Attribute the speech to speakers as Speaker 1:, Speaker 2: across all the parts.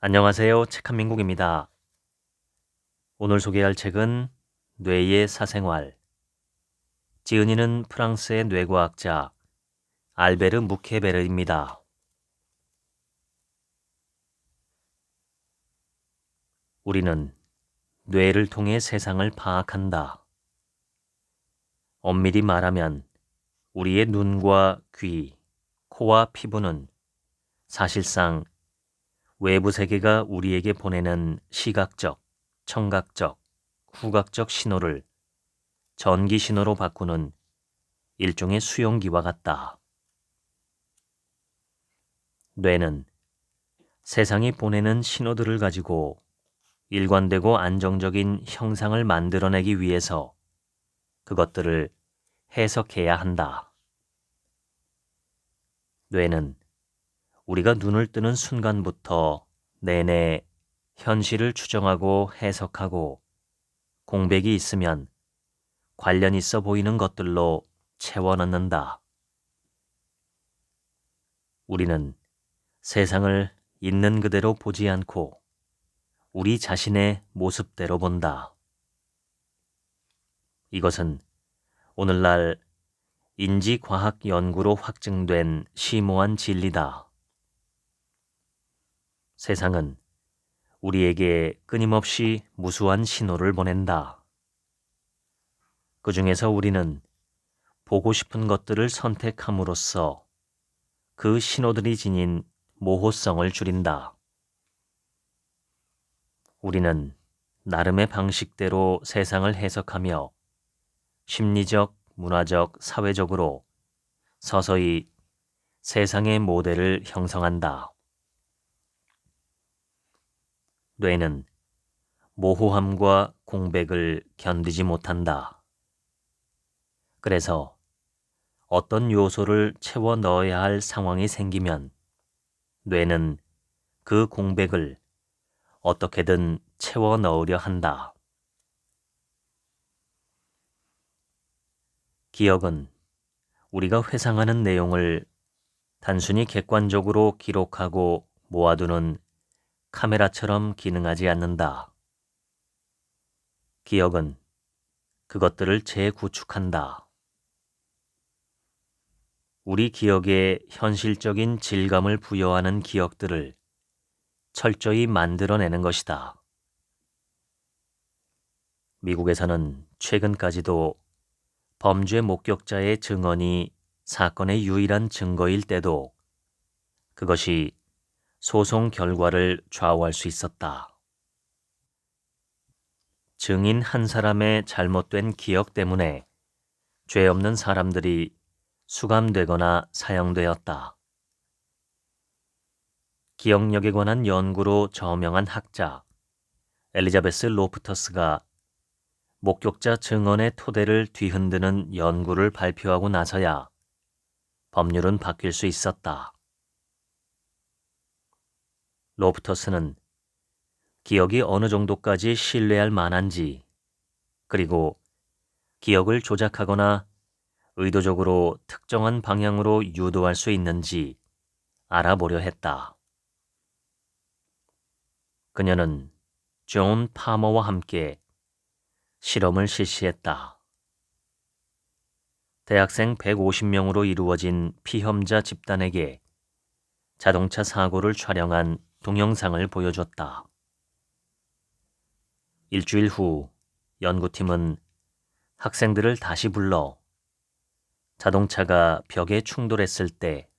Speaker 1: 안녕하세요. 책한민국입니다. 오늘 소개할 책은 뇌의 사생활. 지은이는 프랑스의 뇌과학자 알베르 무케베르입니다. 우리는 뇌를 통해 세상을 파악한다. 엄밀히 말하면 우리의 눈과 귀, 코와 피부는 사실상 외부 세계가 우리에게 보내는 시각적, 청각적, 후각적 신호를 전기 신호로 바꾸는 일종의 수용기와 같다. 뇌는 세상이 보내는 신호들을 가지고 일관되고 안정적인 형상을 만들어내기 위해서 그것들을 해석해야 한다. 뇌는 우리가 눈을 뜨는 순간부터 내내 현실을 추정하고 해석하고 공백이 있으면 관련 있어 보이는 것들로 채워 넣는다. 우리는 세상을 있는 그대로 보지 않고 우리 자신의 모습대로 본다. 이것은 오늘날 인지과학 연구로 확증된 심오한 진리다. 세상은 우리에게 끊임없이 무수한 신호를 보낸다. 그 중에서 우리는 보고 싶은 것들을 선택함으로써 그 신호들이 지닌 모호성을 줄인다. 우리는 나름의 방식대로 세상을 해석하며 심리적, 문화적, 사회적으로 서서히 세상의 모델을 형성한다. 뇌는 모호함과 공백을 견디지 못한다. 그래서 어떤 요소를 채워 넣어야 할 상황이 생기면 뇌는 그 공백을 어떻게든 채워 넣으려 한다. 기억은 우리가 회상하는 내용을 단순히 객관적으로 기록하고 모아두는 카메라처럼 기능하지 않는다. 기억은 그것들을 재구축한다. 우리 기억에 현실적인 질감을 부여하는 기억들을 철저히 만들어내는 것이다. 미국에서는 최근까지도 범죄 목격자의 증언이 사건의 유일한 증거일 때도 그것이 소송 결과를 좌우할 수 있었다. 증인 한 사람의 잘못된 기억 때문에 죄 없는 사람들이 수감되거나 사형되었다. 기억력에 관한 연구로 저명한 학자 엘리자베스 로프터스가 목격자 증언의 토대를 뒤흔드는 연구를 발표하고 나서야 법률은 바뀔 수 있었다. 로프터스는 기억이 어느 정도까지 신뢰할 만한지, 그리고 기억을 조작하거나 의도적으로 특정한 방향으로 유도할 수 있는지 알아보려 했다. 그녀는 존 파머와 함께 실험을 실시했다. 대학생 150명으로 이루어진 피험자 집단에게 자동차 사고를 촬영한 동영상을 보여줬다. 일주일 후 연구팀은 학생들을 다시 불러 자동차가 벽에 충돌했을 때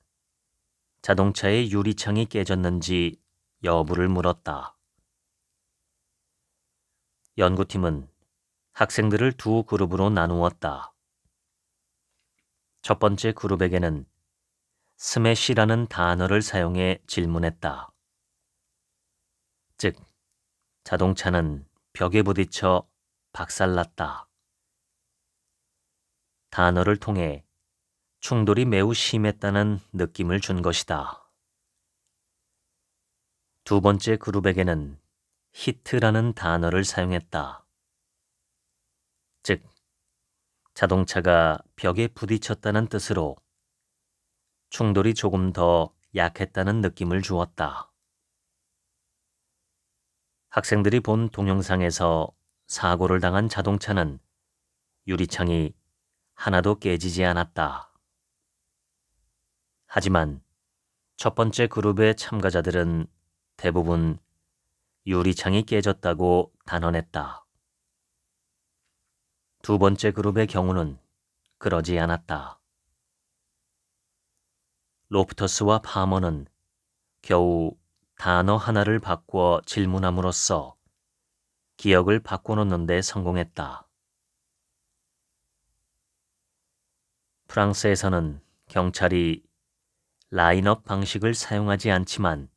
Speaker 1: 자동차의 유리창이 깨졌는지 여부를 물었다. 연구팀은 학생들을 두 그룹으로 나누었다. 첫 번째 그룹에게는 스매시라는 단어를 사용해 질문했다. 즉, 자동차는 벽에 부딪혀 박살났다. 단어를 통해 충돌이 매우 심했다는 느낌을 준 것이다. 두 번째 그룹에게는 히트라는 단어를 사용했다. 즉, 자동차가 벽에 부딪혔다는 뜻으로 충돌이 조금 더 약했다는 느낌을 주었다. 학생들이 본 동영상에서 사고를 당한 자동차는 유리창이 하나도 깨지지 않았다. 하지만 첫 번째 그룹의 참가자들은 대부분 유리창이 깨졌다고 단언했다. 두 번째 그룹의 경우는 그러지 않았다. 로프터스와 파머는 겨우 단어 하나를 바꾸어 질문함으로써 기억을 바꿔놓는 데 성공했다. 프랑스에서는 경찰이 라인업 방식을 사용하지 않지만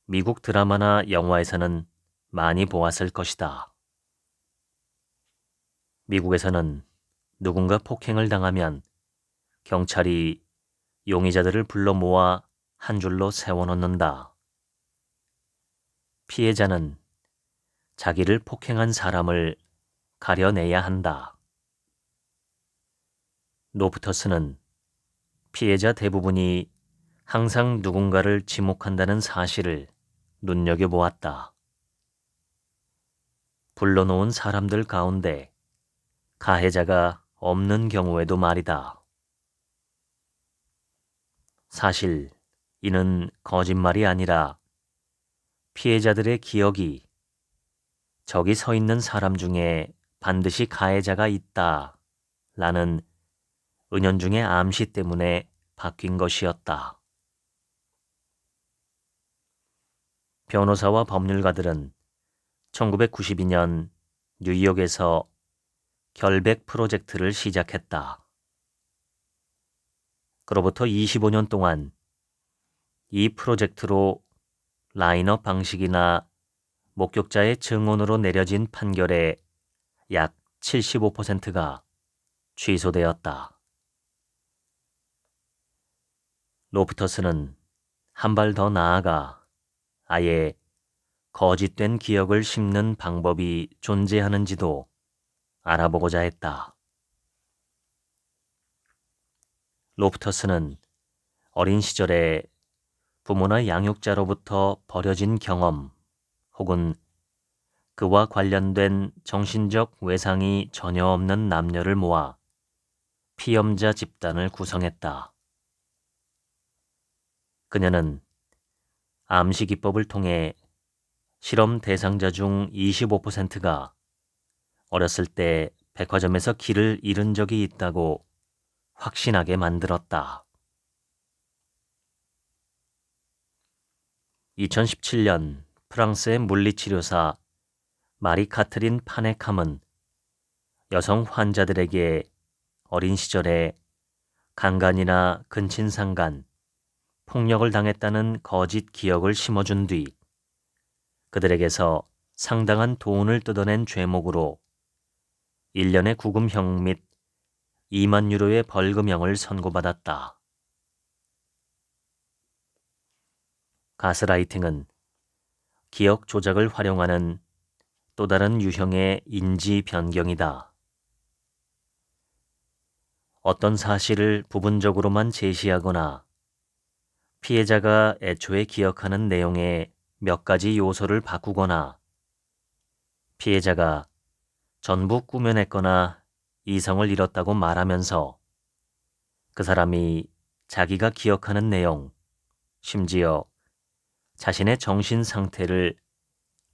Speaker 1: 미국 드라마나 영화에서는 많이 보았을 것이다. 미국에서는 누군가 폭행을 당하면 경찰이 용의자들을 불러 모아 한 줄로 세워놓는다. 피해자는 자기를 폭행한 사람을 가려내야 한다. 로프터스는 피해자 대부분이 항상 누군가를 지목한다는 사실을 눈여겨보았다. 불러놓은 사람들 가운데 가해자가 없는 경우에도 말이다. 사실 이는 거짓말이 아니라 피해자들의 기억이 저기 서 있는 사람 중에 반드시 가해자가 있다 라는 은연중의 암시 때문에 바뀐 것이었다. 변호사와 법률가들은 1992년 뉴욕에서 결백 프로젝트를 시작했다. 그로부터 25년 동안 이 프로젝트로 라인업 방식이나 목격자의 증언으로 내려진 판결의 약 75%가 취소되었다. 로프터스는 한 발 더 나아가 아예 거짓된 기억을 심는 방법이 존재하는지도 알아보고자 했다. 로프터스는 어린 시절에 부모나 양육자로부터 버려진 경험 혹은 그와 관련된 정신적 외상이 전혀 없는 남녀를 모아 피험자 집단을 구성했다. 그녀는 암시 기법을 통해 실험 대상자 중 25%가 어렸을 때 백화점에서 길을 잃은 적이 있다고 확신하게 만들었다. 2017년 프랑스의 물리치료사 마리 카트린 파네캄은 여성 환자들에게 어린 시절에 강간이나 근친상간, 폭력을 당했다는 거짓 기억을 심어준 뒤 그들에게서 상당한 돈을 뜯어낸 죄목으로 1년의 구금형 및 2만 유로의 벌금형을 선고받았다. 가스라이팅은 기억 조작을 활용하는 또 다른 유형의 인지 변경이다. 어떤 사실을 부분적으로만 제시하거나 피해자가 애초에 기억하는 내용의 몇 가지 요소를 바꾸거나 피해자가 전부 꾸며냈거나 이성을 잃었다고 말하면서 그 사람이 자기가 기억하는 내용, 심지어 자신의 정신 상태를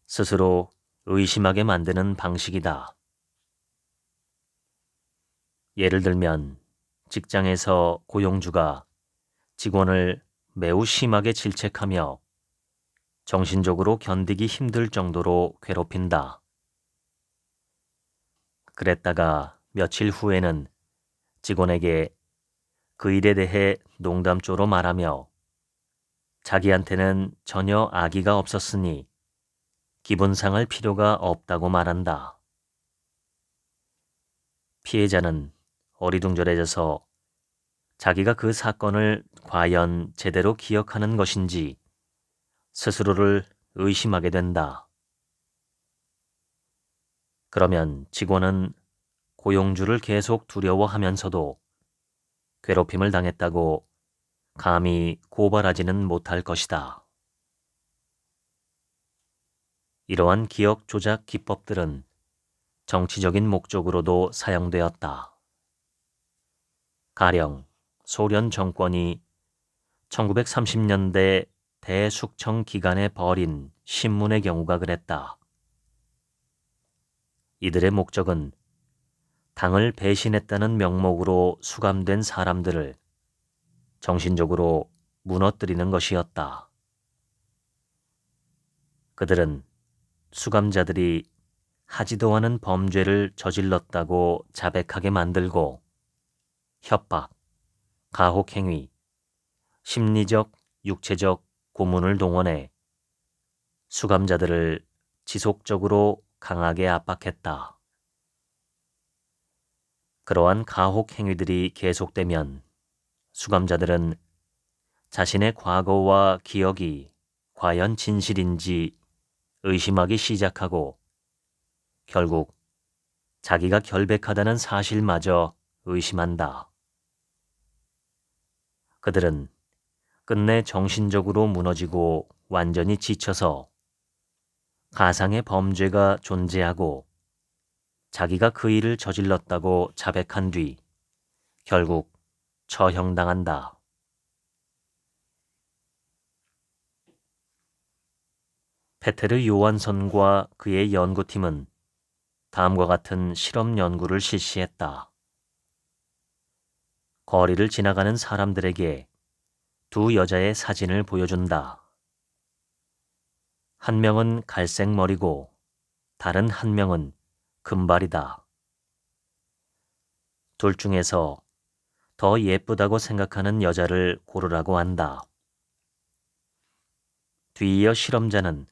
Speaker 1: 스스로 의심하게 만드는 방식이다. 예를 들면 직장에서 고용주가 직원을 매우 심하게 질책하며 정신적으로 견디기 힘들 정도로 괴롭힌다. 그랬다가 며칠 후에는 직원에게 그 일에 대해 농담조로 말하며 자기한테는 전혀 악의가 없었으니 기분 상할 필요가 없다고 말한다. 피해자는 어리둥절해져서 자기가 그 사건을 과연 제대로 기억하는 것인지 스스로를 의심하게 된다. 그러면 직원은 고용주를 계속 두려워하면서도 괴롭힘을 당했다고 감히 고발하지는 못할 것이다. 이러한 기억 조작 기법들은 정치적인 목적으로도 사용되었다. 가령 소련 정권이 1930년대 대숙청 기간에 벌인 신문의 경우가 그랬다. 이들의 목적은 당을 배신했다는 명목으로 수감된 사람들을 정신적으로 무너뜨리는 것이었다. 그들은 수감자들이 하지도 않은 범죄를 저질렀다고 자백하게 만들고 협박, 가혹행위, 심리적, 육체적 고문을 동원해 수감자들을 지속적으로 강하게 압박했다. 그러한 가혹행위들이 계속되면 수감자들은 자신의 과거와 기억이 과연 진실인지 의심하기 시작하고 결국 자기가 결백하다는 사실마저 의심한다. 그들은 끝내 정신적으로 무너지고 완전히 지쳐서 가상의 범죄가 존재하고 자기가 그 일을 저질렀다고 자백한 뒤 결국 처형당한다. 페테르 요한선과 그의 연구팀은 다음과 같은 실험 연구를 실시했다. 거리를 지나가는 사람들에게 두 여자의 사진을 보여준다. 한 명은 갈색 머리고 다른 한 명은 금발이다. 둘 중에서 더 예쁘다고 생각하는 여자를 고르라고 한다. 뒤이어 실험자는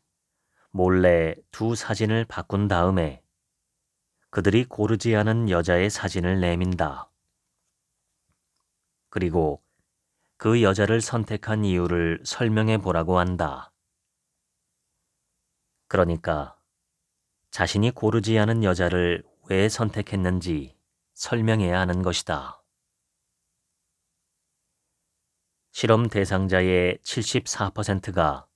Speaker 1: 몰래 두 사진을 바꾼 다음에 그들이 고르지 않은 여자의 사진을 내민다. 그리고 그 여자를 선택한 이유를 설명해 보라고 한다. 그러니까 자신이 고르지 않은 여자를 왜 선택했는지 설명해야 하는 것이다. 실험 대상자의 74%가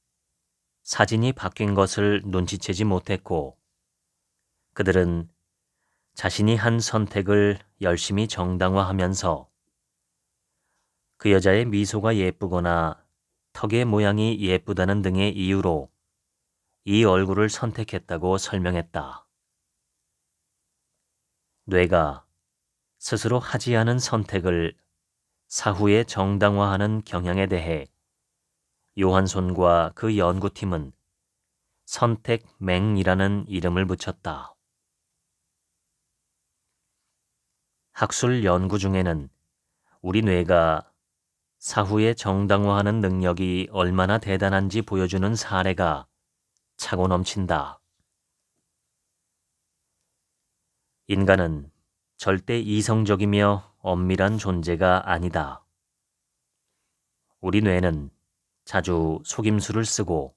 Speaker 1: 사진이 바뀐 것을 눈치채지 못했고 그들은 자신이 한 선택을 열심히 정당화하면서 그 여자의 미소가 예쁘거나 턱의 모양이 예쁘다는 등의 이유로 이 얼굴을 선택했다고 설명했다. 뇌가 스스로 하지 않은 선택을 사후에 정당화하는 경향에 대해 요한손과 그 연구팀은 선택맹이라는 이름을 붙였다. 학술 연구 중에는 우리 뇌가 사후에 정당화하는 능력이 얼마나 대단한지 보여주는 사례가 차고 넘친다. 인간은 절대 이성적이며 엄밀한 존재가 아니다. 우리 뇌는 자주 속임수를 쓰고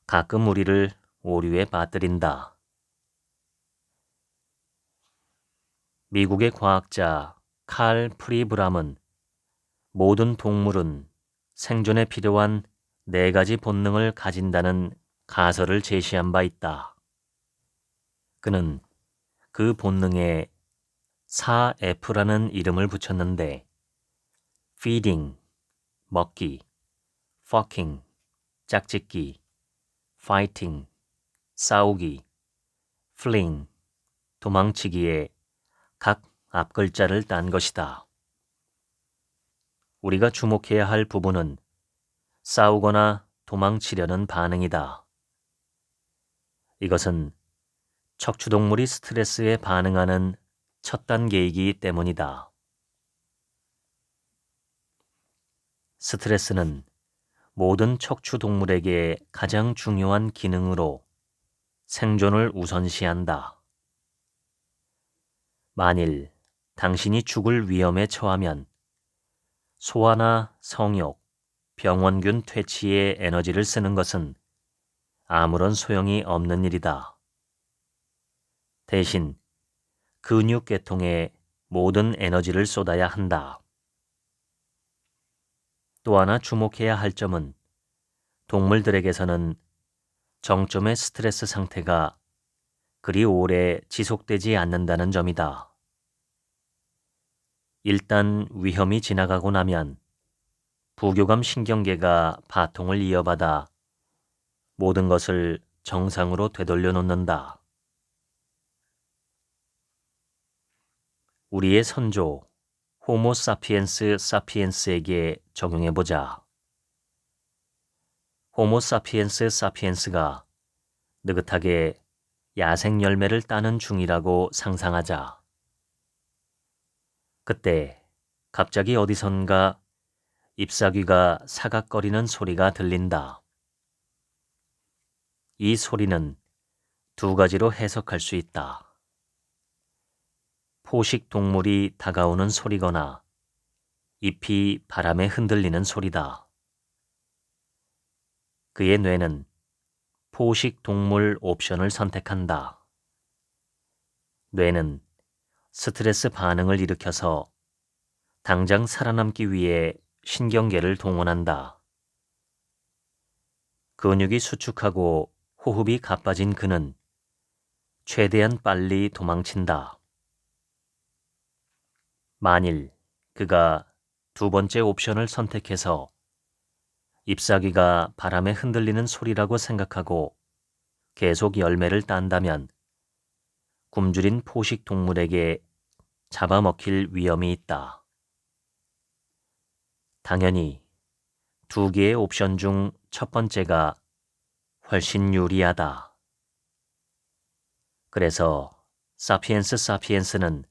Speaker 1: 가끔 우리를 오류에 빠뜨린다. 미국의 과학자 칼 프리브람은 모든 동물은 생존에 필요한 4가지 본능을 가진다는 가설을 제시한 바 있다. 그는 그 본능에 4F라는 이름을 붙였는데 feeding, 먹기, fucking, 짝짓기, fighting, 싸우기, fleeing, 도망치기에 각 앞글자를 딴 것이다. 우리가 주목해야 할 부분은 싸우거나 도망치려는 반응이다. 이것은 척추동물이 스트레스에 반응하는 첫 단계이기 때문이다. 스트레스는 모든 척추동물에게 가장 중요한 기능으로 생존을 우선시한다. 만일 당신이 죽을 위험에 처하면 소화나 성욕, 병원균 퇴치에 에너지를 쓰는 것은 아무런 소용이 없는 일이다. 대신 근육계통에 모든 에너지를 쏟아야 한다. 또 하나 주목해야 할 점은 동물들에게서는 정점의 스트레스 상태가 그리 오래 지속되지 않는다는 점이다. 일단 위험이 지나가고 나면 부교감 신경계가 바통을 이어받아 모든 것을 정상으로 되돌려 놓는다. 우리의 선조 호모 사피엔스 사피엔스에게 적용해보자. 호모 사피엔스 사피엔스가 느긋하게 야생 열매를 따는 중이라고 상상하자. 그때 갑자기 어디선가 잎사귀가 사각거리는 소리가 들린다. 이 소리는 두 가지로 해석할 수 있다. 포식 동물이 다가오는 소리거나 잎이 바람에 흔들리는 소리다. 그의 뇌는 포식 동물 옵션을 선택한다. 뇌는 스트레스 반응을 일으켜서 당장 살아남기 위해 신경계를 동원한다. 근육이 수축하고 호흡이 가빠진 그는 최대한 빨리 도망친다. 만일 그가 두 번째 옵션을 선택해서 잎사귀가 바람에 흔들리는 소리라고 생각하고 계속 열매를 딴다면 굶주린 포식 동물에게 잡아먹힐 위험이 있다. 당연히 두 개의 옵션 중 첫 번째가 훨씬 유리하다. 그래서 사피엔스는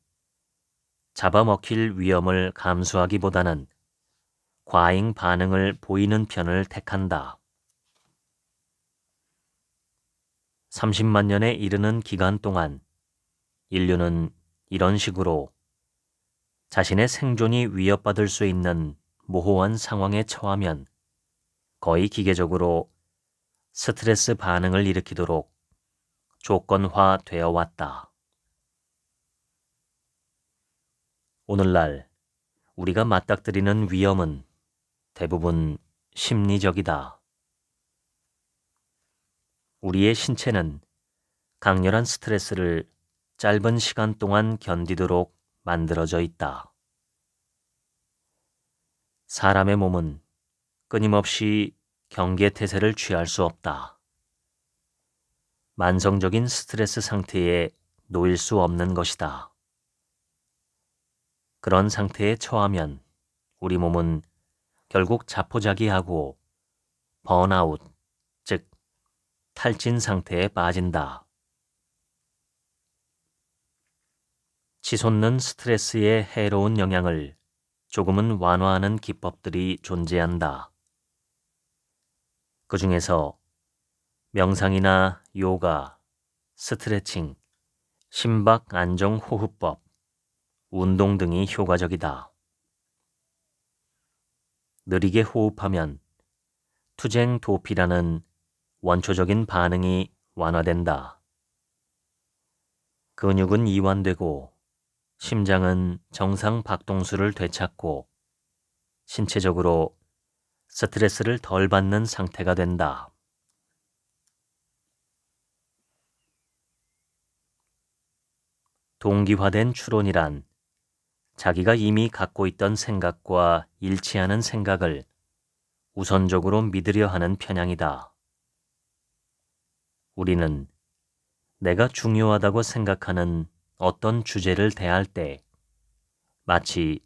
Speaker 1: 잡아먹힐 위험을 감수하기보다는 과잉 반응을 보이는 편을 택한다. 30만 년에 이르는 기간 동안 인류는 이런 식으로 자신의 생존이 위협받을 수 있는 모호한 상황에 처하면 거의 기계적으로 스트레스 반응을 일으키도록 조건화되어 왔다. 오늘날 우리가 맞닥뜨리는 위험은 대부분 심리적이다. 우리의 신체는 강렬한 스트레스를 짧은 시간 동안 견디도록 만들어져 있다. 사람의 몸은 끊임없이 경계태세를 취할 수 없다. 만성적인 스트레스 상태에 놓일 수 없는 것이다. 그런 상태에 처하면 우리 몸은 결국 자포자기하고 번아웃, 즉 탈진 상태에 빠진다. 치솟는 스트레스의 해로운 영향을 조금은 완화하는 기법들이 존재한다. 그 중에서 명상이나 요가, 스트레칭, 심박 안정 호흡법, 운동 등이 효과적이다. 느리게 호흡하면 투쟁 도피라는 원초적인 반응이 완화된다. 근육은 이완되고 심장은 정상 박동수를 되찾고 신체적으로 스트레스를 덜 받는 상태가 된다. 동기화된 추론이란 자기가 이미 갖고 있던 생각과 일치하는 생각을 우선적으로 믿으려 하는 편향이다. 우리는 내가 중요하다고 생각하는 어떤 주제를 대할 때 마치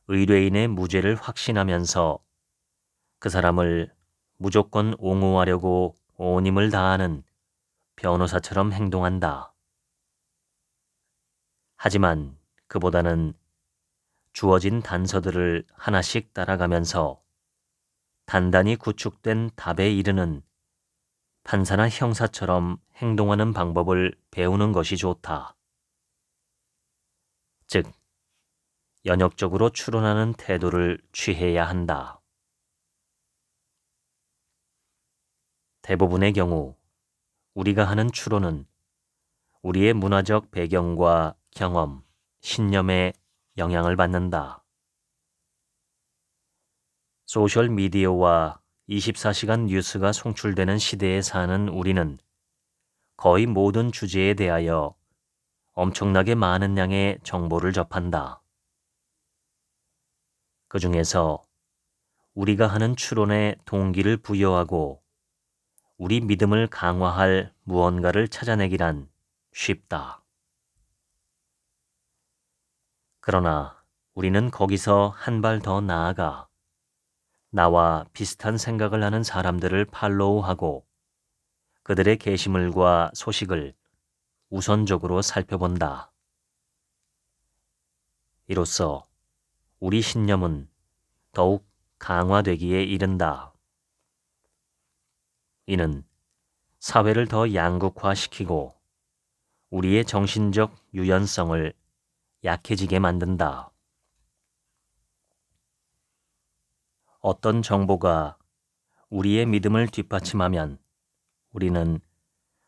Speaker 1: 의뢰인의 무죄를 확신하면서 그 사람을 무조건 옹호하려고 온 힘을 다하는 변호사처럼 행동한다. 하지만 그보다는 주어진 단서들을 하나씩 따라가면서 단단히 구축된 답에 이르는 판사나 형사처럼 행동하는 방법을 배우는 것이 좋다. 즉, 연역적으로 추론하는 태도를 취해야 한다. 대부분의 경우 우리가 하는 추론은 우리의 문화적 배경과 경험, 신념에 영향을 받는다. 소셜미디어와 24시간 뉴스가 송출되는 시대에 사는 우리는 거의 모든 주제에 대하여 엄청나게 많은 양의 정보를 접한다. 그 중에서 우리가 하는 추론에 동기를 부여하고 우리 믿음을 강화할 무언가를 찾아내기란 쉽다. 그러나 우리는 거기서 한 발 더 나아가 나와 비슷한 생각을 하는 사람들을 팔로우하고 그들의 게시물과 소식을 우선적으로 살펴본다. 이로써 우리 신념은 더욱 강화되기에 이른다. 이는 사회를 더 양극화시키고 우리의 정신적 유연성을 약해지게 만든다. 어떤 정보가 우리의 믿음을 뒷받침하면 우리는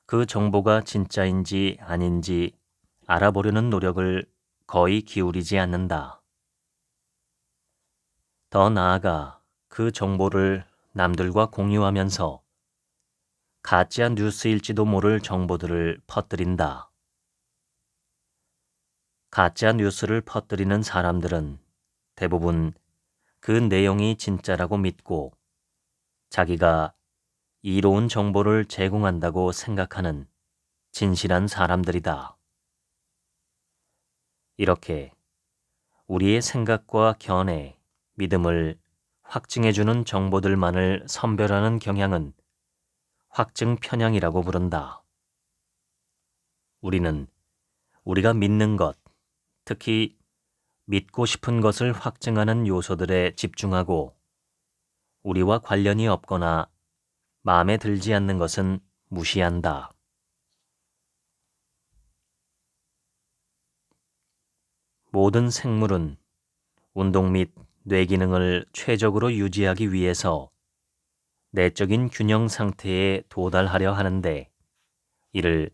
Speaker 1: 그 정보가 진짜인지 아닌지 알아보려는 노력을 거의 기울이지 않는다. 더 나아가 그 정보를 남들과 공유하면서 가짜 뉴스일지도 모를 정보들을 퍼뜨린다. 가짜 뉴스를 퍼뜨리는 사람들은 대부분 그 내용이 진짜라고 믿고 자기가 이로운 정보를 제공한다고 생각하는 진실한 사람들이다. 이렇게 우리의 생각과 견해, 믿음을 확증해주는 정보들만을 선별하는 경향은 확증 편향이라고 부른다. 우리는 우리가 믿는 것, 특히 믿고 싶은 것을 확증하는 요소들에 집중하고 우리와 관련이 없거나 마음에 들지 않는 것은 무시한다. 모든 생물은 운동 및 뇌 기능을 최적으로 유지하기 위해서 내적인 균형 상태에 도달하려 하는데 이를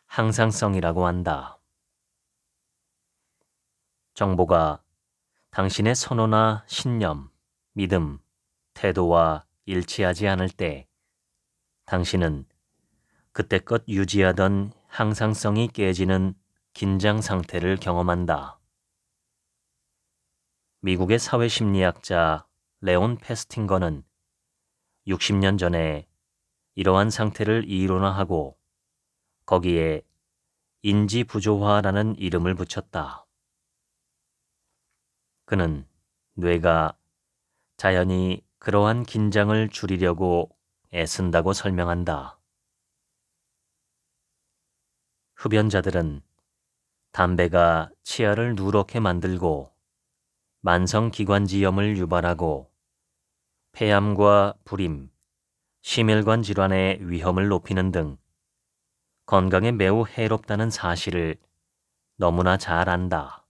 Speaker 1: 항상성이라고 한다. 정보가 당신의 선호나 신념, 믿음, 태도와 일치하지 않을 때 당신은 그때껏 유지하던 항상성이 깨지는 긴장 상태를 경험한다. 미국의 사회심리학자 레온 페스팅거는 60년 전에 이러한 상태를 이론화하고 거기에 인지부조화라는 이름을 붙였다. 그는 뇌가 자연히 그러한 긴장을 줄이려고 애쓴다고 설명한다. 흡연자들은 담배가 치아를 누렇게 만들고 만성기관지염을 유발하고 폐암과 불임, 심혈관 질환의 위험을 높이는 등 건강에 매우 해롭다는 사실을 너무나 잘 안다.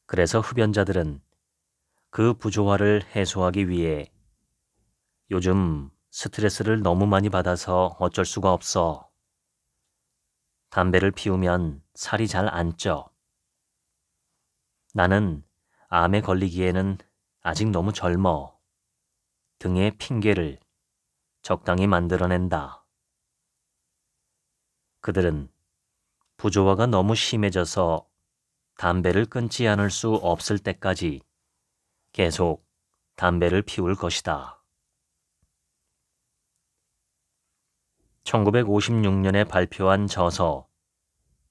Speaker 1: 그래서 흡연자들은 그 부조화를 해소하기 위해 요즘 스트레스를 너무 많이 받아서 어쩔 수가 없어. 담배를 피우면 살이 잘 안 쪄. 나는 암에 걸리기에는 아직 너무 젊어. 등의 핑계를 적당히 만들어낸다. 그들은 부조화가 너무 심해져서 담배를 끊지 않을 수 없을 때까지 계속 담배를 피울 것이다. 1956년에 발표한 저서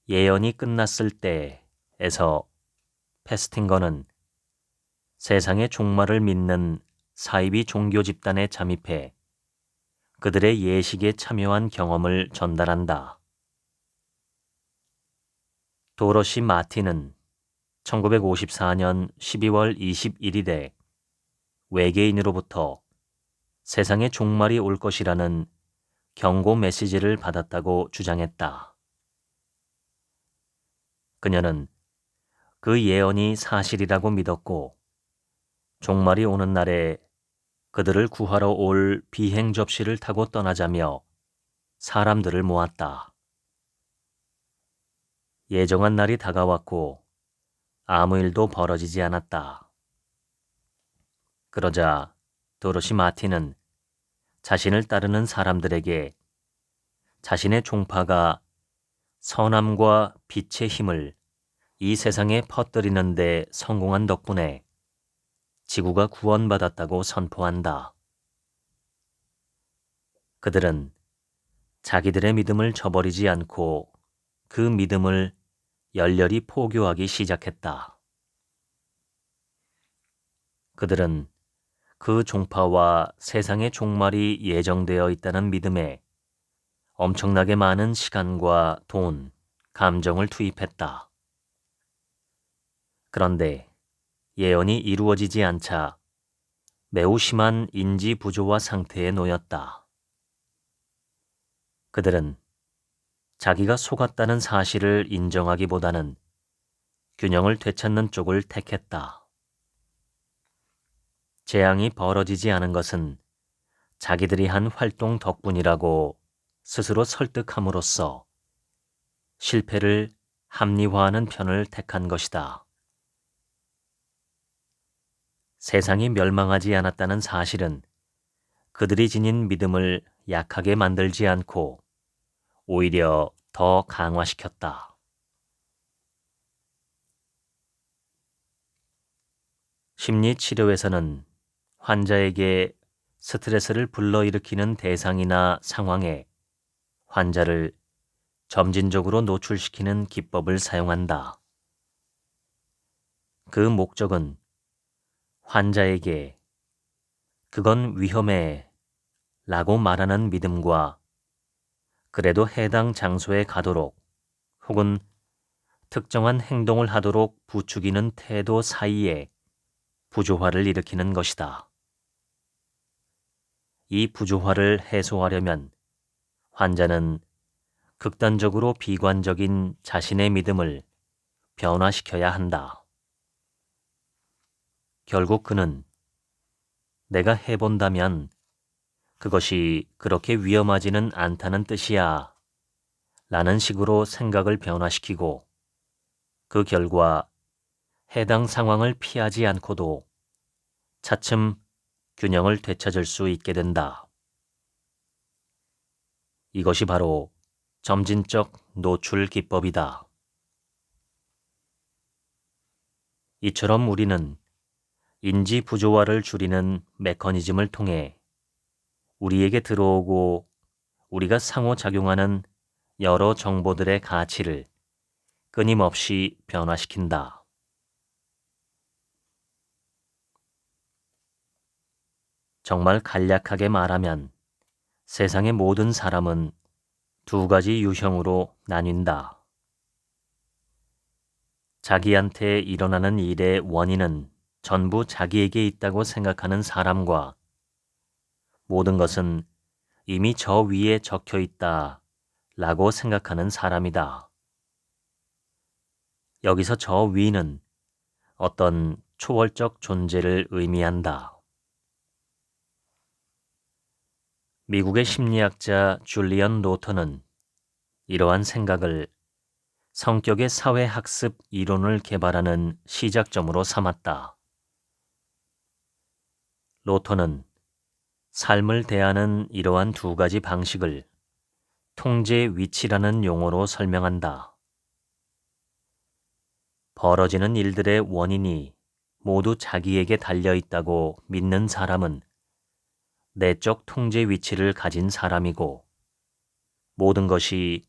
Speaker 1: 예언이 끝났을 때에서 페스팅거는 세상의 종말을 믿는 사이비 종교 집단에 잠입해 그들의 예식에 참여한 경험을 전달한다. 도로시 마틴은 1954년 12월 21일에 외계인으로부터 세상의 종말이 올 것이라는 경고 메시지를 받았다고 주장했다. 그녀는 그 예언이 사실이라고 믿었고 종말이 오는 날에 그들을 구하러 올 비행 접시를 타고 떠나자며 사람들을 모았다. 예정한 날이 다가왔고 아무 일도 벌어지지 않았다. 그러자 도로시 마틴은 자신을 따르는 사람들에게 자신의 종파가 선함과 빛의 힘을 이 세상에 퍼뜨리는 데 성공한 덕분에 지구가 구원받았다고 선포한다. 그들은 자기들의 믿음을 저버리지 않고 그 믿음을 열렬히 포교하기 시작했다. 그들은 그 종파와 세상의 종말이 예정되어 있다는 믿음에 엄청나게 많은 시간과 돈, 감정을 투입했다. 그런데 예언이 이루어지지 않자 매우 심한 인지 부조화 상태에 놓였다. 그들은 자기가 속았다는 사실을 인정하기보다는 균형을 되찾는 쪽을 택했다. 재앙이 벌어지지 않은 것은 자기들이 한 활동 덕분이라고 스스로 설득함으로써 실패를 합리화하는 편을 택한 것이다. 세상이 멸망하지 않았다는 사실은 그들이 지닌 믿음을 약하게 만들지 않고 오히려 더 강화시켰다. 심리치료에서는 환자에게 스트레스를 불러일으키는 대상이나 상황에 환자를 점진적으로 노출시키는 기법을 사용한다. 그 목적은 환자에게 그건 위험해 라고 말하는 믿음과 그래도 해당 장소에 가도록 혹은 특정한 행동을 하도록 부추기는 태도 사이에 부조화를 일으키는 것이다. 이 부조화를 해소하려면 환자는 극단적으로 비관적인 자신의 믿음을 변화시켜야 한다. 결국 그는 내가 해본다면 그것이 그렇게 위험하지는 않다는 뜻이야 라는 식으로 생각을 변화시키고 그 결과 해당 상황을 피하지 않고도 차츰 균형을 되찾을 수 있게 된다. 이것이 바로 점진적 노출 기법이다. 이처럼 우리는 인지 부조화를 줄이는 메커니즘을 통해 우리에게 들어오고 우리가 상호작용하는 여러 정보들의 가치를 끊임없이 변화시킨다. 정말 간략하게 말하면 세상의 모든 사람은 두 가지 유형으로 나뉜다. 자기한테 일어나는 일의 원인은 전부 자기에게 있다고 생각하는 사람과 모든 것은 이미 저 위에 적혀 있다 라고 생각하는 사람이다. 여기서 저 위는 어떤 초월적 존재를 의미한다. 미국의 심리학자 줄리언 로터는 이러한 생각을 성격의 사회학습 이론을 개발하는 시작점으로 삼았다. 로터는 삶을 대하는 이러한 두 가지 방식을 통제 위치라는 용어로 설명한다. 벌어지는 일들의 원인이 모두 자기에게 달려 있다고 믿는 사람은 내적 통제 위치를 가진 사람이고 모든 것이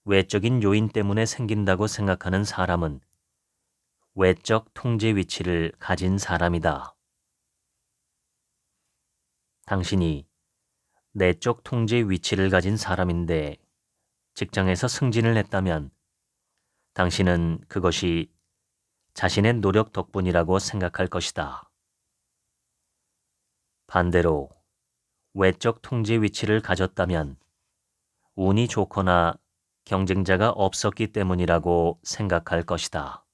Speaker 1: 외적인 요인 때문에 생긴다고 생각하는 사람은 외적 통제 위치를 가진 사람이다. 당신이 내적 통제 위치를 가진 사람인데 직장에서 승진을 했다면 당신은 그것이 자신의 노력 덕분이라고 생각할 것이다. 반대로 외적 통제 위치를 가졌다면 운이 좋거나 경쟁자가 없었기 때문이라고 생각할 것이다.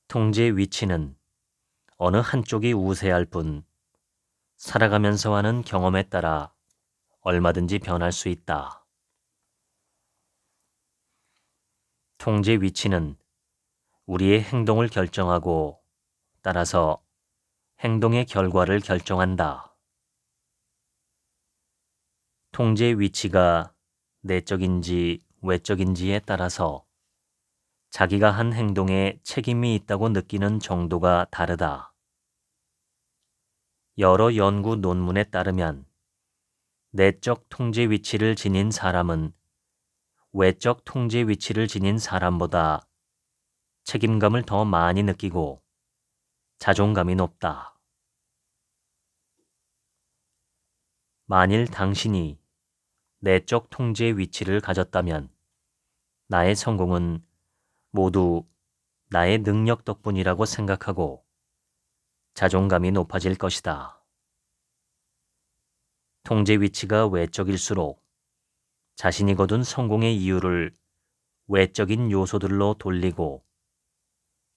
Speaker 1: 통제 위치는 어느 한쪽이 우세할 뿐 살아가면서 하는 경험에 따라 얼마든지 변할 수 있다. 통제 위치는 우리의 행동을 결정하고 따라서 행동의 결과를 결정한다. 통제 위치가 내적인지 외적인지에 따라서 자기가 한 행동에 책임이 있다고 느끼는 정도가 다르다. 여러 연구 논문에 따르면 내적 통제 위치를 지닌 사람은 외적 통제 위치를 지닌 사람보다 책임감을 더 많이 느끼고 자존감이 높다. 만일 당신이 내적 통제 위치를 가졌다면 나의 성공은 모두 나의 능력 덕분이라고 생각하고 자존감이 높아질 것이다. 통제 위치가 외적일수록 자신이 거둔 성공의 이유를 외적인 요소들로 돌리고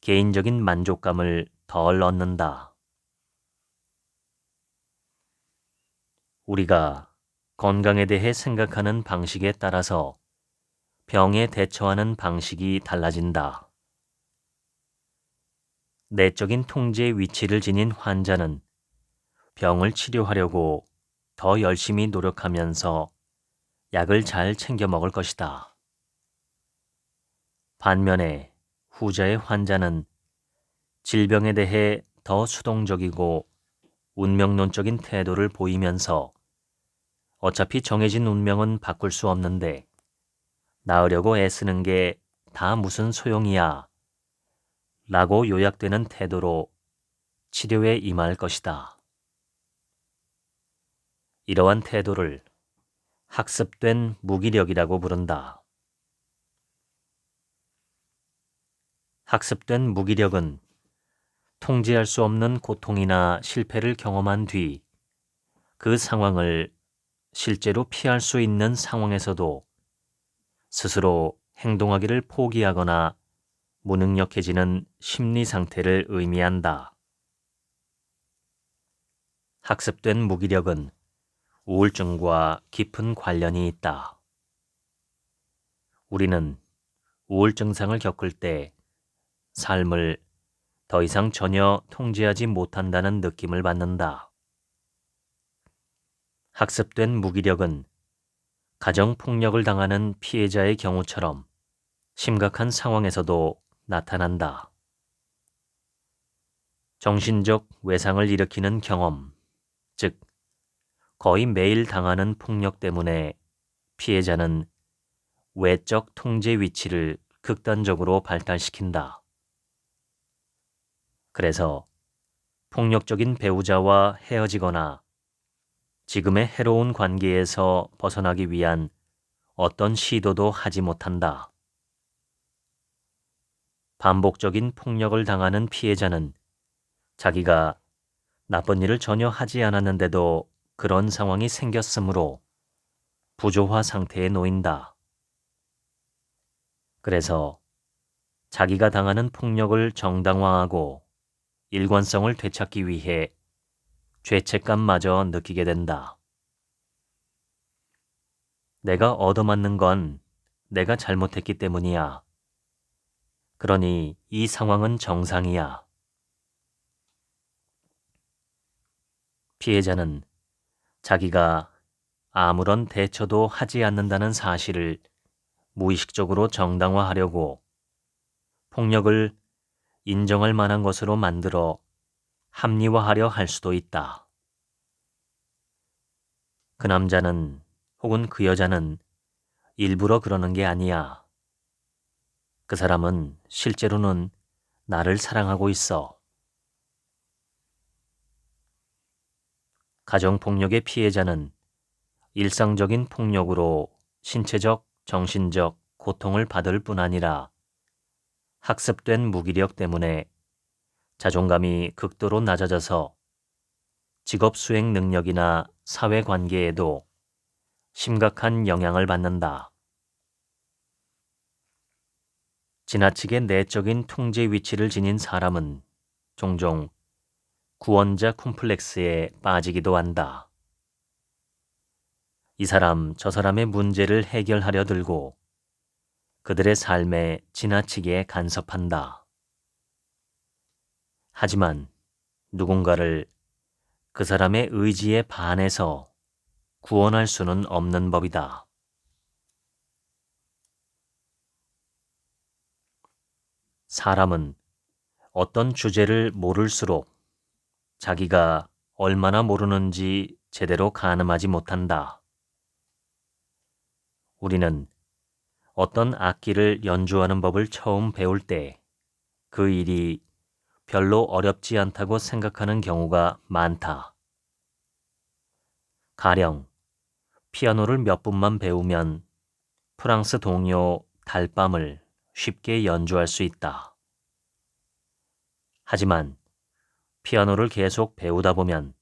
Speaker 1: 개인적인 만족감을 덜 얻는다. 우리가 건강에 대해 생각하는 방식에 따라서 병에 대처하는 방식이 달라진다. 내적인 통제 위치를 지닌 환자는 병을 치료하려고 더 열심히 노력하면서 약을 잘 챙겨 먹을 것이다. 반면에 후자의 환자는 질병에 대해 더 수동적이고 운명론적인 태도를 보이면서 어차피 정해진 운명은 바꿀 수 없는데 나으려고 애쓰는 게 다 무슨 소용이야 라고 요약되는 태도로 치료에 임할 것이다. 이러한 태도를 학습된 무기력이라고 부른다. 학습된 무기력은 통제할 수 없는 고통이나 실패를 경험한 뒤 그 상황을 실제로 피할 수 있는 상황에서도 스스로 행동하기를 포기하거나 무능력해지는 심리 상태를 의미한다. 학습된 무기력은 우울증과 깊은 관련이 있다. 우리는 우울 증상을 겪을 때 삶을 더 이상 전혀 통제하지 못한다는 느낌을 받는다. 학습된 무기력은 가정폭력을 당하는 피해자의 경우처럼 심각한 상황에서도 나타난다. 정신적 외상을 일으키는 경험, 즉 거의 매일 당하는 폭력 때문에 피해자는 외적 통제 위치를 극단적으로 발달시킨다. 그래서 폭력적인 배우자와 헤어지거나 지금의 해로운 관계에서 벗어나기 위한 어떤 시도도 하지 못한다. 반복적인 폭력을 당하는 피해자는 자기가 나쁜 일을 전혀 하지 않았는데도 그런 상황이 생겼으므로 부조화 상태에 놓인다. 그래서 자기가 당하는 폭력을 정당화하고 일관성을 되찾기 위해 죄책감마저 느끼게 된다. 내가 얻어맞는 건 내가 잘못했기 때문이야. 그러니 이 상황은 정상이야. 피해자는 자기가 아무런 대처도 하지 않는다는 사실을 무의식적으로 정당화하려고 폭력을 인정할 만한 것으로 만들어 합리화하려 할 수도 있다. 그 남자는 혹은 그 여자는 일부러 그러는 게 아니야. 그 사람은 실제로는 나를 사랑하고 있어. 가정폭력의 피해자는 일상적인 폭력으로 신체적, 정신적 고통을 받을 뿐 아니라 학습된 무기력 때문에 자존감이 극도로 낮아져서 직업 수행 능력이나 사회관계에도 심각한 영향을 받는다. 지나치게 내적인 통제 위치를 지닌 사람은 종종 구원자 콤플렉스에 빠지기도 한다. 이 사람 저 사람의 문제를 해결하려 들고 그들의 삶에 지나치게 간섭한다. 하지만 누군가를 그 사람의 의지에 반해서 구원할 수는 없는 법이다. 사람은 어떤 주제를 모를수록 자기가 얼마나 모르는지 제대로 가늠하지 못한다. 우리는 어떤 악기를 연주하는 법을 처음 배울 때 그 일이 별로 어렵지 않다고 생각하는 경우가 많다. 가령 피아노를 몇 분만 배우면 프랑스 동요 달밤을 쉽게 연주할 수 있다. 하지만 피아노를 계속 배우다 보면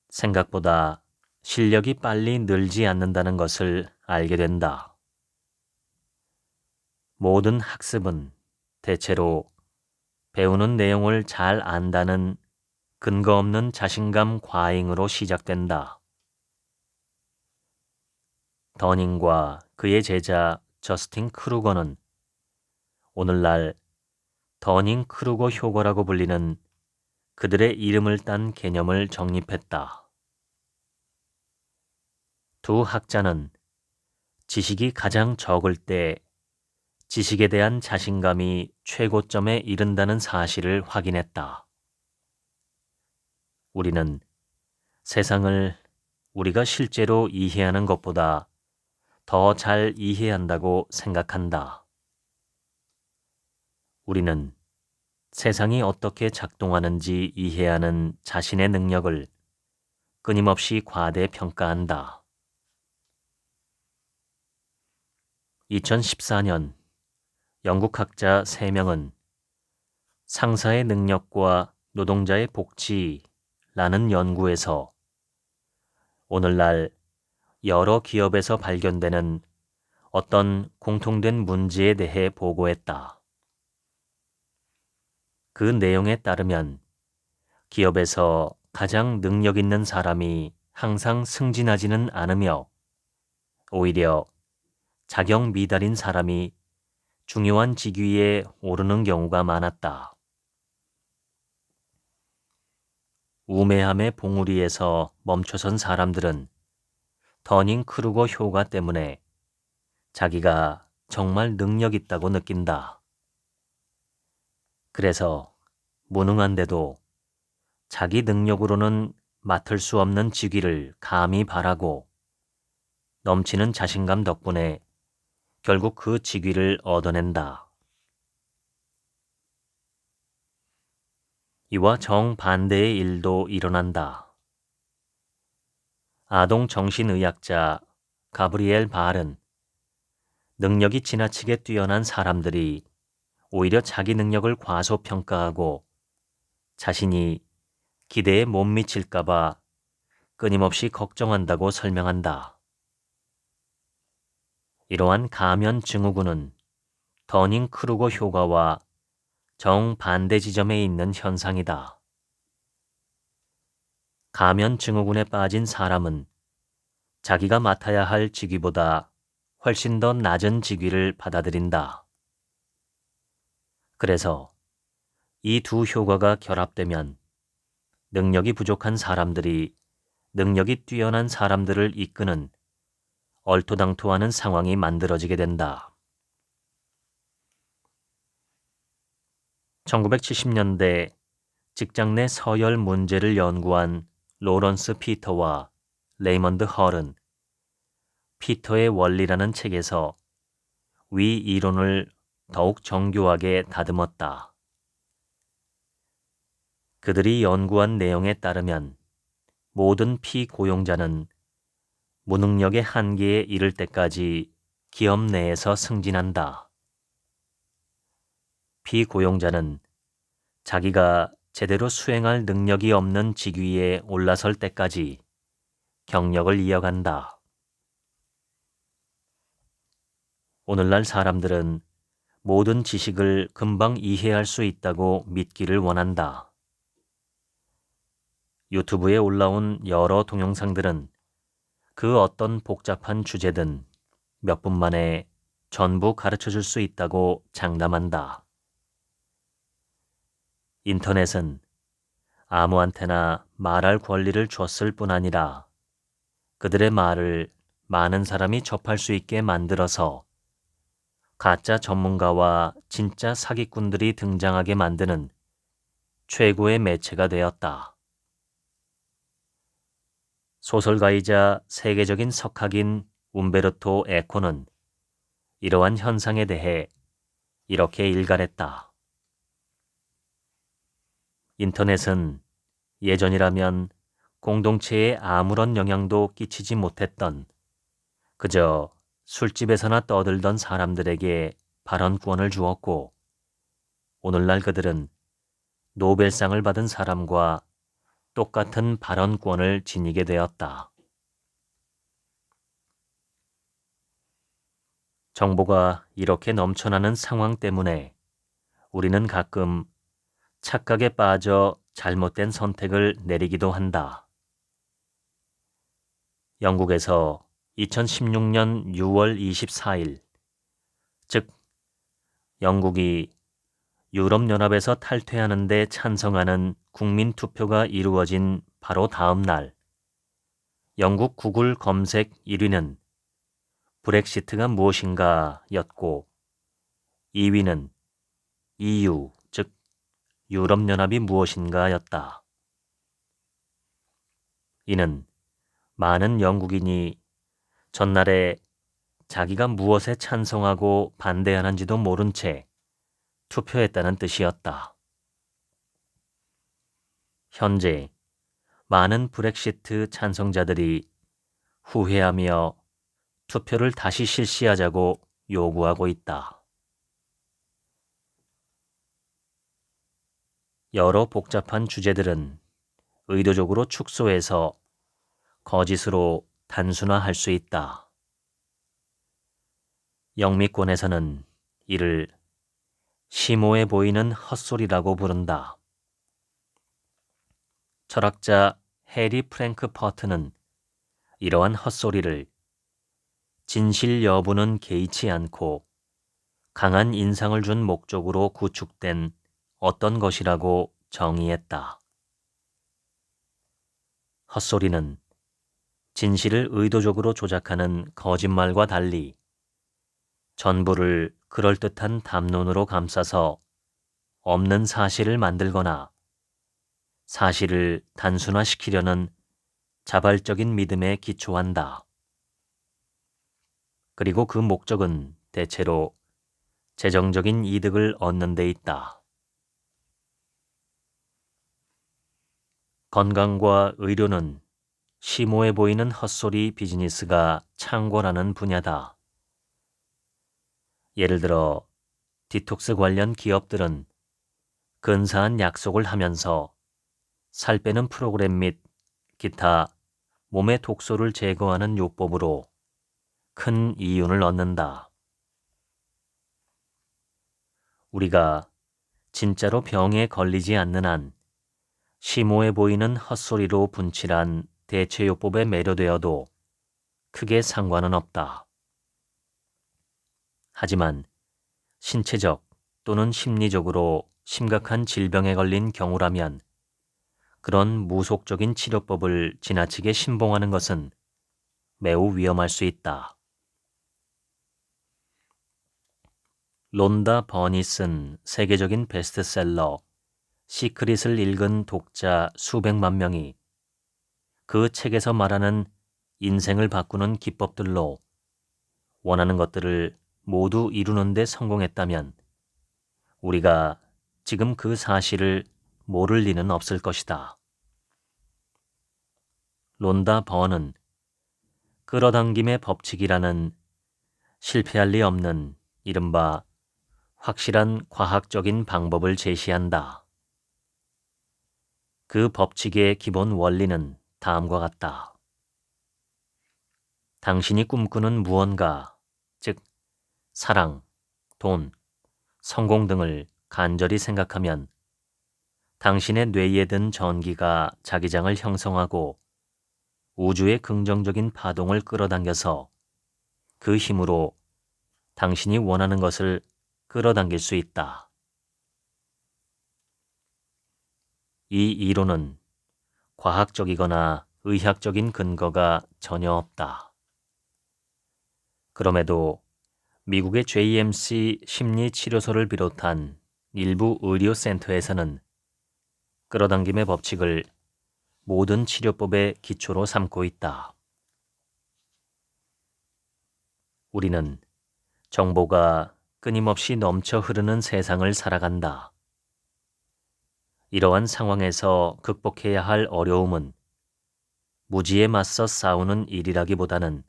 Speaker 1: 생각보다 실력이 빨리 늘지 않는다는 것을 알게 된다. 모든 학습은 대체로 배우는 내용을 잘 안다는 근거 없는 자신감 과잉으로 시작된다. 더닝과 그의 제자 저스틴 크루거는 오늘날 더닝-크루거 효과라고 불리는 그들의 이름을 딴 개념을 정립했다. 두 학자는 지식이 가장 적을 때 지식에 대한 자신감이 최고점에 이른다는 사실을 확인했다. 우리는 세상을 우리가 실제로 이해하는 것보다 더 잘 이해한다고 생각한다. 우리는 세상이 어떻게 작동하는지 이해하는 자신의 능력을 끊임없이 과대평가한다. 2014년 영국 학자 3명은 상사의 능력과 노동자의 복지라는 연구에서 오늘날 여러 기업에서 발견되는 어떤 공통된 문제에 대해 보고했다. 그 내용에 따르면 기업에서 가장 능력 있는 사람이 항상 승진하지는 않으며 오히려 자격 미달인 사람이 중요한 직위에 오르는 경우가 많았다. 우매함의 봉우리에서 멈춰선 사람들은 더닝-크루거 효과 때문에 자기가 정말 능력 있다고 느낀다. 그래서 무능한데도 자기 능력으로는 맡을 수 없는 직위를 감히 바라고 넘치는 자신감 덕분에 결국 그 직위를 얻어낸다. 이와 정반대의 일도 일어난다. 아동 정신의학자 가브리엘 발은 능력이 지나치게 뛰어난 사람들이 오히려 자기 능력을 과소평가하고 자신이 기대에 못 미칠까봐 끊임없이 걱정한다고 설명한다. 이러한 가면 증후군은 더닝-크루거 효과와 정반대 지점에 있는 현상이다. 가면 증후군에 빠진 사람은 자기가 맡아야 할 직위보다 훨씬 더 낮은 직위를 받아들인다. 그래서 이 두 효과가 결합되면 능력이 부족한 사람들이 능력이 뛰어난 사람들을 이끄는 얼토당토하는 상황이 만들어지게 된다. 1970년대 직장 내 서열 문제를 연구한 로런스 피터와 레이먼드 헐은 피터의 원리라는 책에서 위 이론을 더욱 정교하게 다듬었다. 그들이 연구한 내용에 따르면 모든 피고용자는 무능력의 한계에 이를 때까지 기업 내에서 승진한다. 피고용자는 자기가 제대로 수행할 능력이 없는 직위에 올라설 때까지 경력을 이어간다. 오늘날 사람들은 모든 지식을 금방 이해할 수 있다고 믿기를 원한다. 유튜브에 올라온 여러 동영상들은 그 어떤 복잡한 주제든 몇 분 만에 전부 가르쳐 줄 수 있다고 장담한다. 인터넷은 아무한테나 말할 권리를 줬을 뿐 아니라 그들의 말을 많은 사람이 접할 수 있게 만들어서 가짜 전문가와 진짜 사기꾼들이 등장하게 만드는 최고의 매체가 되었다. 소설가이자 세계적인 석학인 움베르토 에코는 이러한 현상에 대해 이렇게 일갈했다. 인터넷은 예전이라면 공동체에 아무런 영향도 끼치지 못했던 그저 술집에서나 떠들던 사람들에게 발언권을 주었고, 오늘날 그들은 노벨상을 받은 사람과 똑같은 발언권을 지니게 되었다. 정보가 이렇게 넘쳐나는 상황 때문에 우리는 가끔 착각에 빠져 잘못된 선택을 내리기도 한다. 영국에서 2016년 6월 24일, 즉 영국이 유럽연합에서 탈퇴하는 데 찬성하는 국민투표가 이루어진 바로 다음 날, 영국 구글 검색 1위는 브렉시트가 무엇인가 였고 2위는 EU, 즉 유럽연합이 무엇인가 였다. 이는 많은 영국인이 전날에 자기가 무엇에 찬성하고 반대하는지도 모른 채 투표했다는 뜻이었다. 현재 많은 브렉시트 찬성자들이 후회하며 투표를 다시 실시하자고 요구하고 있다. 여러 복잡한 주제들은 의도적으로 축소해서 거짓으로 단순화할 수 있다. 영미권에서는 이를 심오해 보이는 헛소리라고 부른다. 철학자 해리 프랭크 퍼트는 이러한 헛소리를 진실 여부는 개의치 않고 강한 인상을 준 목적으로 구축된 어떤 것이라고 정의했다. 헛소리는 진실을 의도적으로 조작하는 거짓말과 달리 전부를 그럴듯한 담론으로 감싸서 없는 사실을 만들거나 사실을 단순화시키려는 자발적인 믿음에 기초한다. 그리고 그 목적은 대체로 재정적인 이득을 얻는 데 있다. 건강과 의료는 심오해 보이는 헛소리 비즈니스가 창궐하는 분야다. 예를 들어 디톡스 관련 기업들은 근사한 약속을 하면서 살 빼는 프로그램 및 기타 몸의 독소를 제거하는 요법으로 큰 이윤을 얻는다. 우리가 진짜로 병에 걸리지 않는 한 심오해 보이는 헛소리로 분칠한 대체요법에 매료되어도 크게 상관은 없다. 하지만 신체적 또는 심리적으로 심각한 질병에 걸린 경우라면 그런 무속적인 치료법을 지나치게 신봉하는 것은 매우 위험할 수 있다. 론다 버니 쓴 세계적인 베스트셀러 시크릿을 읽은 독자 수백만 명이 그 책에서 말하는 인생을 바꾸는 기법들로 원하는 것들을 모두 이루는 데 성공했다면 우리가 지금 그 사실을 모를 리는 없을 것이다. 론다 버는 끌어당김의 법칙이라는 실패할 리 없는 이른바 확실한 과학적인 방법을 제시한다. 그 법칙의 기본 원리는 다음과 같다. 당신이 꿈꾸는 무언가, 즉 사랑, 돈, 성공 등을 간절히 생각하면 당신의 뇌에 든 전기가 자기장을 형성하고 우주의 긍정적인 파동을 끌어당겨서 그 힘으로 당신이 원하는 것을 끌어당길 수 있다. 이 이론은 과학적이거나 의학적인 근거가 전혀 없다. 그럼에도 미국의 JMC 심리치료소를 비롯한 일부 의료센터에서는 끌어당김의 법칙을 모든 치료법의 기초로 삼고 있다. 우리는 정보가 끊임없이 넘쳐 흐르는 세상을 살아간다. 이러한 상황에서 극복해야 할 어려움은 무지에 맞서 싸우는 일이라기보다는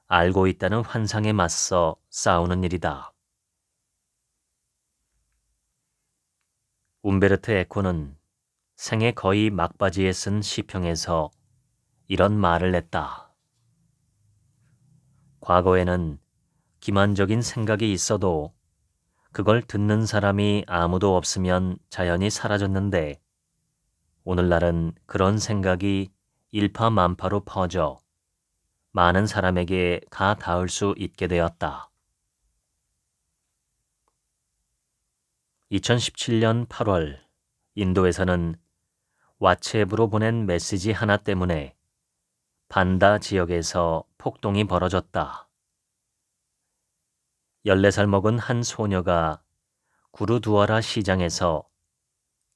Speaker 1: 알고 있다는 환상에 맞서 싸우는 일이다. 움베르토 에코는 생애 거의 막바지에 쓴 시평에서 이런 말을 했다. 과거에는 기만적인 생각이 있어도 그걸 듣는 사람이 아무도 없으면 자연히 사라졌는데 오늘날은 그런 생각이 일파만파로 퍼져 많은 사람에게 가 닿을 수 있게 되었다. 2017년 8월 인도에서는 왓츠앱으로 보낸 메시지 하나 때문에 반다 지역에서 폭동이 벌어졌다. 14살 먹은 한 소녀가 구루두아라 시장에서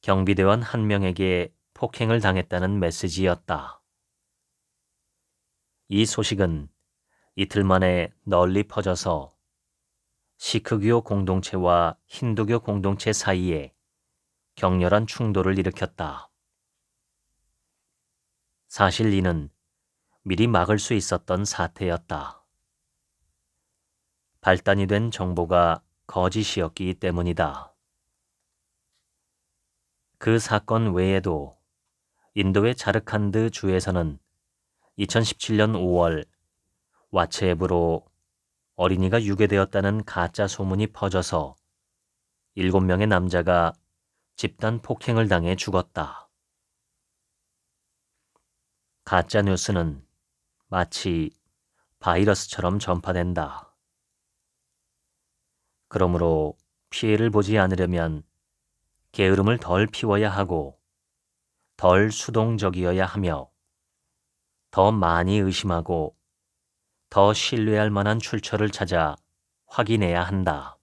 Speaker 1: 경비대원 한 명에게 폭행을 당했다는 메시지였다. 이 소식은 이틀 만에 널리 퍼져서 시크교 공동체와 힌두교 공동체 사이에 격렬한 충돌을 일으켰다. 사실 이는 미리 막을 수 있었던 사태였다. 발단이 된 정보가 거짓이었기 때문이다. 그 사건 외에도 인도의 자르칸드 주에서는 2017년 5월 왓츠앱으로 어린이가 유괴되었다는 가짜 소문이 퍼져서 7명의 남자가 집단 폭행을 당해 죽었다. 가짜 뉴스는 마치 바이러스처럼 전파된다. 그러므로 피해를 보지 않으려면 게으름을 덜 피워야 하고 덜 수동적이어야 하며 더 많이 의심하고 더 신뢰할 만한 출처를 찾아 확인해야 한다.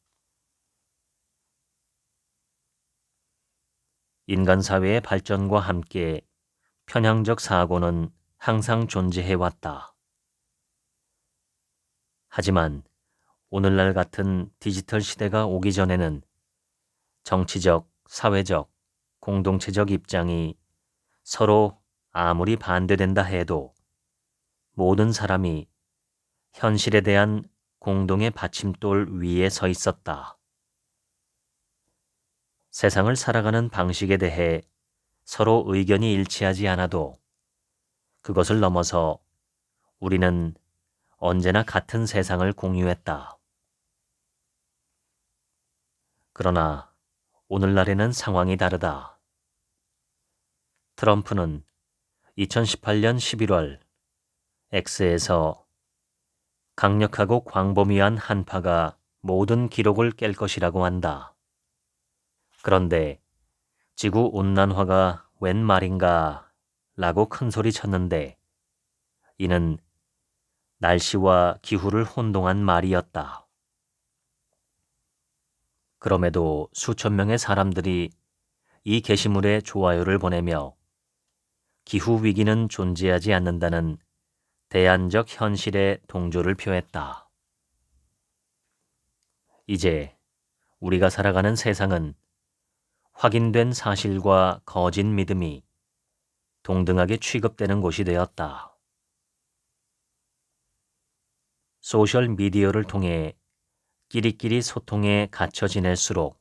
Speaker 1: 인간 사회의 발전과 함께 편향적 사고는 항상 존재해왔다. 하지만 오늘날 같은 디지털 시대가 오기 전에는 정치적, 사회적, 공동체적 입장이 서로 아무리 반대된다 해도 모든 사람이 현실에 대한 공동의 받침돌 위에 서 있었다. 세상을 살아가는 방식에 대해 서로 의견이 일치하지 않아도 그것을 넘어서 우리는 언제나 같은 세상을 공유했다. 그러나 오늘날에는 상황이 다르다. 트럼프는 2018년 11월 X에서 강력하고 광범위한 한파가 모든 기록을 깰 것이라고 한다. 그런데 지구온난화가 웬 말인가 라고 큰소리 쳤는데 이는 날씨와 기후를 혼동한 말이었다. 그럼에도 수천 명의 사람들이 이 게시물에 좋아요를 보내며 기후위기는 존재하지 않는다는 대안적 현실에 동조를 표했다. 이제 우리가 살아가는 세상은 확인된 사실과 거짓 믿음이 동등하게 취급되는 곳이 되었다. 소셜미디어를 통해 끼리끼리 소통에 갇혀 지낼수록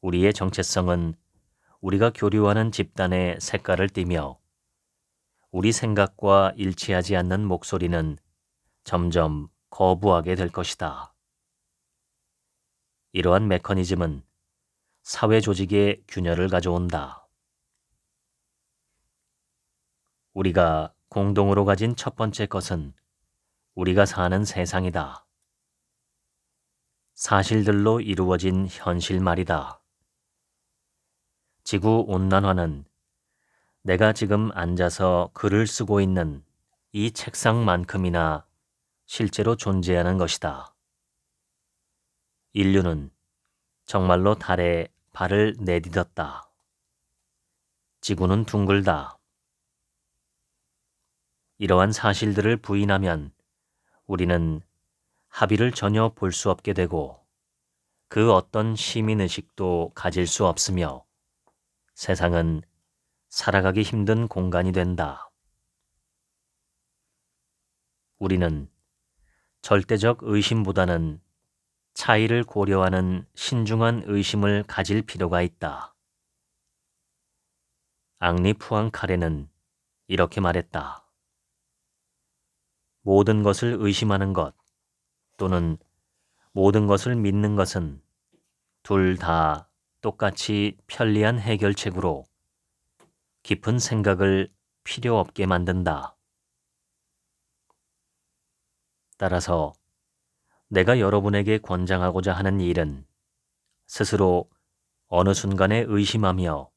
Speaker 1: 우리의 정체성은 우리가 교류하는 집단의 색깔을 띠며 우리 생각과 일치하지 않는 목소리는 점점 거부하게 될 것이다. 이러한 메커니즘은 사회 조직의 균열을 가져온다. 우리가 공동으로 가진 첫 번째 것은 우리가 사는 세상이다. 사실들로 이루어진 현실 말이다. 지구온난화는 내가 지금 앉아서 글을 쓰고 있는 이 책상만큼이나 실제로 존재하는 것이다. 인류는 정말로 달에 발을 내딛었다. 지구는 둥글다. 이러한 사실들을 부인하면 우리는 합의를 전혀 볼 수 없게 되고 그 어떤 시민의식도 가질 수 없으며 세상은 살아가기 힘든 공간이 된다. 우리는 절대적 의심보다는 차이를 고려하는 신중한 의심을 가질 필요가 있다. 앙리 푸앙카레는 이렇게 말했다. 모든 것을 의심하는 것 또는 모든 것을 믿는 것은 둘 다 똑같이 편리한 해결책으로 깊은 생각을 필요 없게 만든다. 따라서 내가 여러분에게 권장하고자 하는 일은 스스로 어느 순간에 의심하며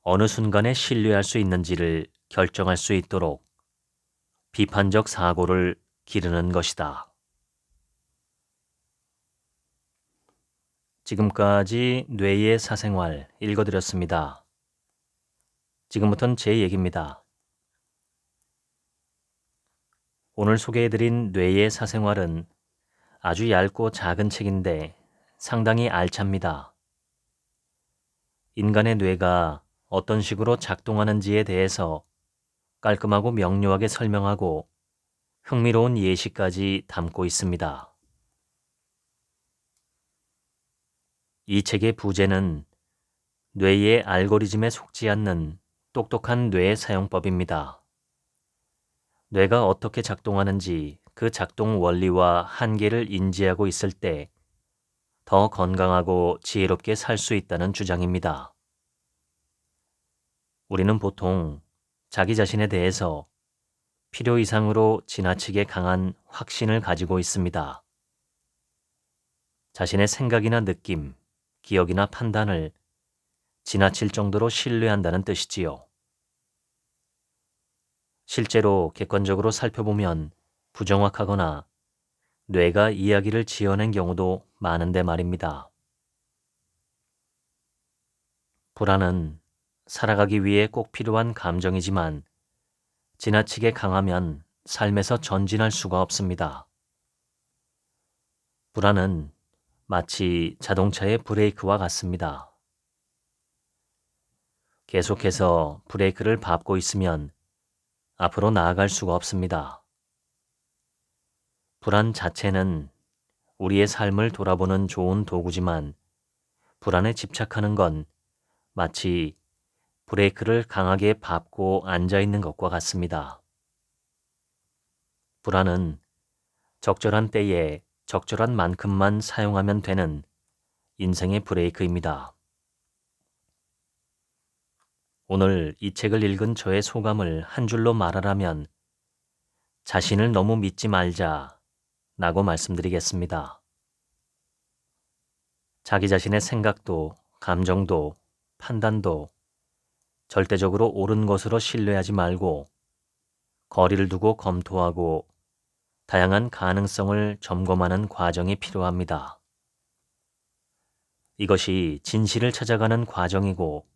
Speaker 1: 어느 순간에 신뢰할 수 있는지를 결정할 수 있도록 비판적 사고를 기르는 것이다. 지금까지 뇌의 사생활 읽어드렸습니다. 지금부터는 제 얘기입니다. 오늘 소개해드린 뇌의 사생활은 아주 얇고 작은 책인데 상당히 알찹니다. 인간의 뇌가 어떤 식으로 작동하는지에 대해서 깔끔하고 명료하게 설명하고 흥미로운 예시까지 담고 있습니다. 이 책의 부제는 뇌의 알고리즘에 속지 않는 똑똑한 뇌 사용법입니다. 뇌가 어떻게 작동하는지 그 작동 원리와 한계를 인지하고 있을 때 더 건강하고 지혜롭게 살 수 있다는 주장입니다. 우리는 보통 자기 자신에 대해서 필요 이상으로 지나치게 강한 확신을 가지고 있습니다. 자신의 생각이나 느낌, 기억이나 판단을 지나칠 정도로 신뢰한다는 뜻이지요. 실제로 객관적으로 살펴보면 부정확하거나 뇌가 이야기를 지어낸 경우도 많은데 말입니다. 불안은 살아가기 위해 꼭 필요한 감정이지만 지나치게 강하면 삶에서 전진할 수가 없습니다. 불안은 마치 자동차의 브레이크와 같습니다. 계속해서 브레이크를 밟고 있으면 앞으로 나아갈 수가 없습니다. 불안 자체는 우리의 삶을 돌아보는 좋은 도구지만 불안에 집착하는 건 마치 브레이크를 강하게 밟고 앉아있는 것과 같습니다. 불안은 적절한 때에 적절한 만큼만 사용하면 되는 인생의 브레이크입니다. 오늘 이 책을 읽은 저의 소감을 한 줄로 말하라면 자신을 너무 믿지 말자 라고 말씀드리겠습니다. 자기 자신의 생각도 감정도 판단도 절대적으로 옳은 것으로 신뢰하지 말고 거리를 두고 검토하고 다양한 가능성을 점검하는 과정이 필요합니다. 이것이 진실을 찾아가는 과정이고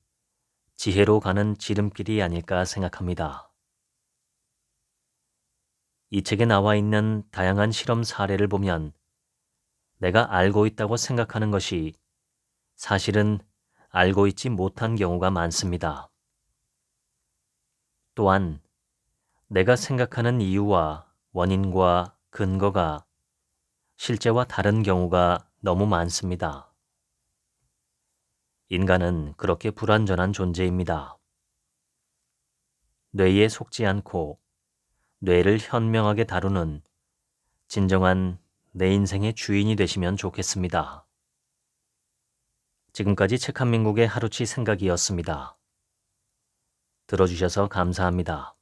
Speaker 1: 지혜로 가는 지름길이 아닐까 생각합니다. 이 책에 나와 있는 다양한 실험 사례를 보면 내가 알고 있다고 생각하는 것이 사실은 알고 있지 못한 경우가 많습니다. 또한 내가 생각하는 이유와 원인과 근거가 실제와 다른 경우가 너무 많습니다. 인간은 그렇게 불완전한 존재입니다. 뇌에 속지 않고 뇌를 현명하게 다루는 진정한 내 인생의 주인이 되시면 좋겠습니다. 지금까지 책 한 민국의 하루치 생각이었습니다. 들어주셔서 감사합니다.